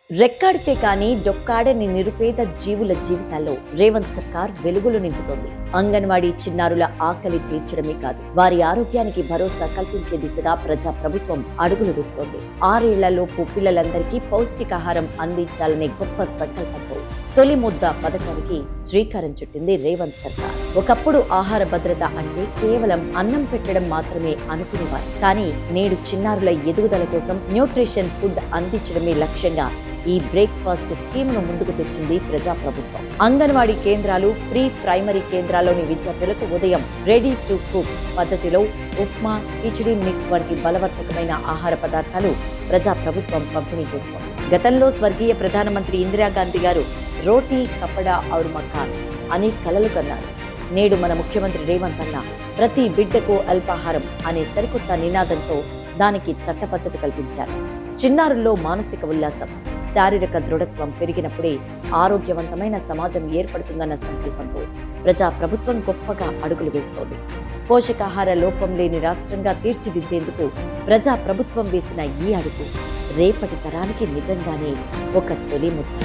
రెక్కాడితే కానీ డొక్కాడని నిరుపేద జీవుల జీవితాల్లో రేవంత్ సర్కార్ వెలుగులు నింపుతోంది. అంగన్వాడీ చిన్నారుల ఆకలి తీర్చడమే కాదు, వారి ఆరోగ్యానికి భరోసా కల్పించే దిశగా ప్రజా ప్రభుత్వం అడుగులు వేస్తోంది. 6 ఏళ్లలోపు పిల్లలందరికీ పౌష్టికాహారం అందించాలనే గొప్ప సంకల్పంతో తొలి ముద్ద పథకానికి శ్రీకారం చుట్టింది రేవంత్ సర్కార్. ఒకప్పుడు ఆహార భద్రత అంటే కేవలం అన్నం పెట్టడం మాత్రమే అనుకునేవారు. కానీ నేడు చిన్నారుల ఎదుగుదల కోసం న్యూట్రిషన్ ఫుడ్ అందించడమే లక్ష్యంగా ఈ బ్రేక్ఫాస్ట్ స్కీమ్ ను ముందుకు తెచ్చింది ప్రజా ప్రభుత్వం. అంగన్వాడీ కేంద్రాలు, ప్రీ ప్రైమరీ కేంద్రాల్లోని విద్యార్థులకు ఉదయం రెడీ టు కుక్ పద్ధతిలో ఉప్మా, కిచిడి మిక్స్ వంటి బలవర్ధకమైన ఆహార పదార్థాలు ప్రజా ప్రభుత్వం పంపిణీ చేస్తోంది. గతంలో స్వర్గీయ ప్రధానమంత్రి ఇందిరాగాంధీ గారు రోటీ కపడా ఔర్ మకాన్ అని కలలు కన్నారు. నేడు మన ముఖ్యమంత్రి రేవంత్ అన్న ప్రతి బిడ్డకు అల్పాహారం అనే సరికొత్త నినాదంతో దానికి చట్టబద్ధత కల్పించారు. చిన్నారుల్లో మానసిక ఉల్లాసం, శారీరక దృఢత్వం పెరిగినప్పుడే ఆరోగ్యవంతమైన సమాజం ఏర్పడుతుందన్న సంకల్పంతో ప్రజా ప్రభుత్వం గొప్పగా అడుగులు వేస్తోంది. పోషకాహార లోపం లేని రాష్ట్రంగా తీర్చిదిద్దేందుకు ప్రజా ప్రభుత్వం వేసిన ఈ అడుగు రేపటి తరానికి నిజంగానే ఒక తొలి ముద్ద.